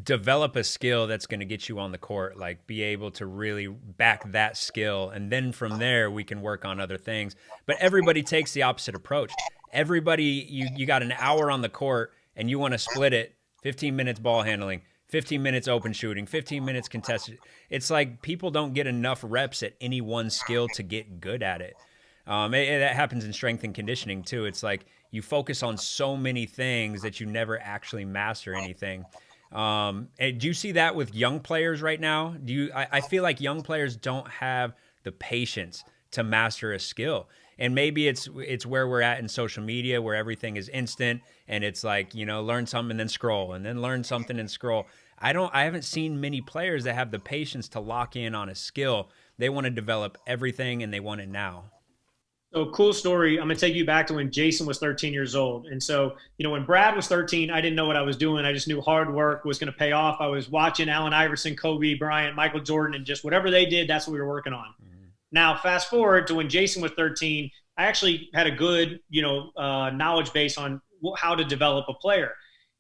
develop a skill that's going to get you on the court, like be able to really back that skill. And then from there, we can work on other things. But everybody takes the opposite approach. Everybody, you got an hour on the court and you want to split it 15 minutes ball handling, 15 minutes open shooting, 15 minutes contested. It's like people don't get enough reps at any one skill to get good at it. That happens in strength and conditioning too. It's like you focus on so many things that you never actually master anything. And do you see that with young players right now? I feel like young players don't have the patience to master a skill. And maybe it's where we're at in social media, where everything is instant and it's like, learn something and then scroll and then learn something and scroll. I haven't seen many players that have the patience to lock in on a skill. They want to develop everything and they want it now. So cool story. I'm going to take you back to when Jason was 13 years old. And so, when Brad was 13, I didn't know what I was doing. I just knew hard work was going to pay off. I was watching Allen Iverson, Kobe Bryant, Michael Jordan, and just whatever they did, that's what we were working on. Mm-hmm. Now, fast forward to when Jason was 13, I actually had a good, knowledge base on how to develop a player.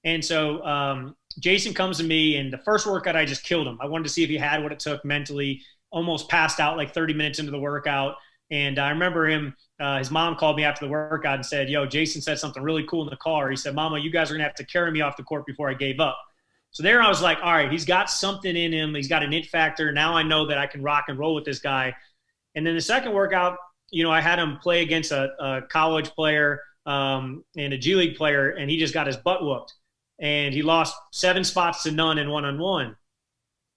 And so Jason comes to me, and the first workout, I just killed him. I wanted to see if he had what it took mentally, almost passed out like 30 minutes into the workout. And I remember him, his mom called me after the workout and said, yo, Jason said something really cool in the car. He said, Mama, you guys are going to have to carry me off the court before I gave up. So there I was like, all right, he's got something in him. He's got an it factor. Now I know that I can rock and roll with this guy. And then the second workout, I had him play against a college player and a G League player, and he just got his butt whooped. And he lost 7 spots to none in one-on-one.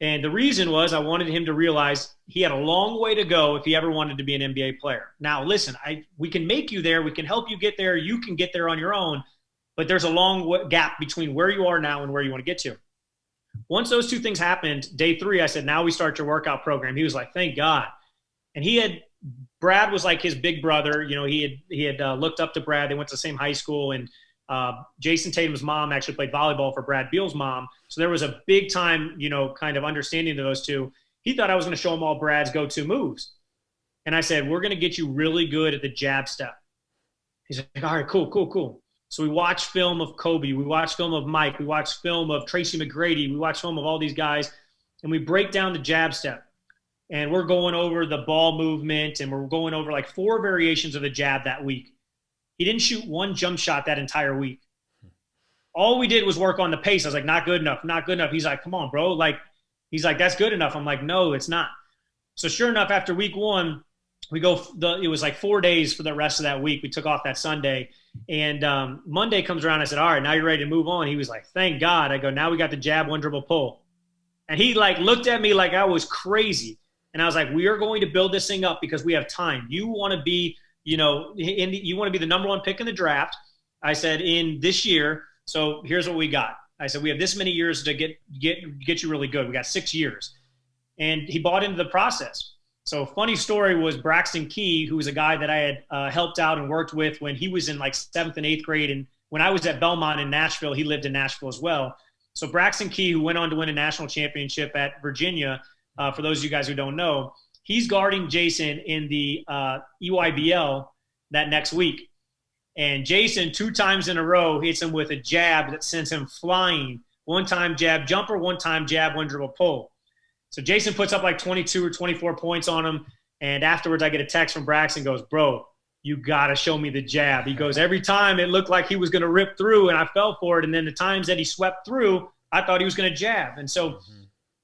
And the reason was I wanted him to realize he had a long way to go if he ever wanted to be an NBA player. Now, listen, we can make you there. We can help you get there. You can get there on your own. But there's a long gap between where you are now and where you want to get to. Once those two things happened, day 3, I said, now we start your workout program. He was like, thank God. And Brad was like his big brother. He had looked up to Brad. They went to the same high school. And Jason Tatum's mom actually played volleyball for Brad Beal's mom. So there was a big time, kind of understanding to those two. He thought I was going to show him all Brad's go-to moves. And I said, we're going to get you really good at the jab step. He's like, all right, cool. So we watched film of Kobe. We watched film of Mike. We watched film of Tracy McGrady. We watched film of all these guys. And we break down the jab step. And we're going over the ball movement. And we're going over like 4 variations of the jab that week. He didn't shoot 1 jump shot that entire week. All we did was work on the pace. I was like, not good enough. He's like, come on, bro. He's like, that's good enough. I'm like, no, it's not. So sure enough, after week 1, it was like 4 days for the rest of that week. We took off that Sunday. And Monday comes around. I said, all right, now you're ready to move on. He was like, thank God. I go, now we got the jab, 1 dribble pull. And he looked at me like I was crazy. And I was like, we are going to build this thing up because we have time. You want to be you want to be the number 1 pick in the draft. I said, in this year. So here's what we got. I said, we have this many years to get you really good. We got 6 years. And he bought into the process. So funny story was Braxton Key, who was a guy that I had helped out and worked with when he was in like 7th and 8th grade. And when I was at Belmont in Nashville, he lived in Nashville as well. So Braxton Key, who went on to win a national championship at Virginia, for those of you guys who don't know, he's guarding Jason in the EYBL that next week. And Jason, 2 times in a row, hits him with a jab that sends him flying. 1 time jab jumper, 1 time jab, 1 dribble pull. So Jason puts up like 22 or 24 points on him. And afterwards, I get a text from Braxton, goes, bro, you got to show me the jab. He goes, every time it looked like he was going to rip through, and I fell for it. And then the times that he swept through, I thought he was going to jab. And so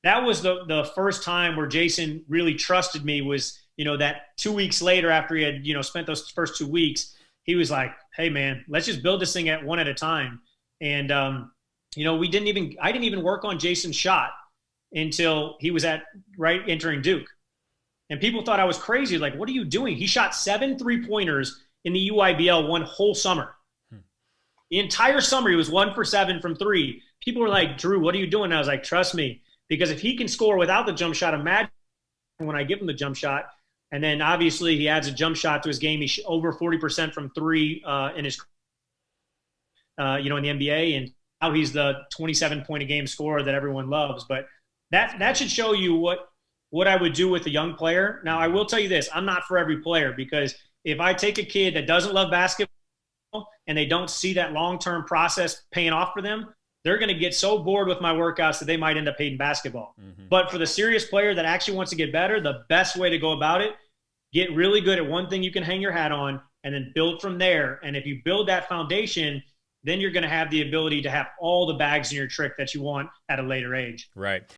that was the first time where Jason really trusted me was, that 2 weeks later after he had, spent those first 2 weeks, he was like, hey, man, let's just build this thing at 1 at a time. And, I didn't even work on Jason's shot until he was entering Duke. And people thought I was crazy. Like, what are you doing? He shot 7 3-pointers in the UIBL 1 whole summer. The entire summer, he was 1 for 7 from 3. People were like, Drew, what are you doing? And I was like, trust me, because if he can score without the jump shot, imagine when I give him the jump shot. And then obviously he adds a jump shot to his game. He's over 40% from 3 in his, in the NBA. And now he's the 27-point-a-game scorer that everyone loves. But that should show you what I would do with a young player. Now, I will tell you this. I'm not for every player, because if I take a kid that doesn't love basketball and they don't see that long-term process paying off for them, they're going to get so bored with my workouts that they might end up hating basketball. But for the serious player that actually wants to get better, the best way to go about it, get really good at one thing you can hang your hat on and then build from there. And if you build that foundation, then you're going to have the ability to have all the bags in your trick that you want at a later age. Right.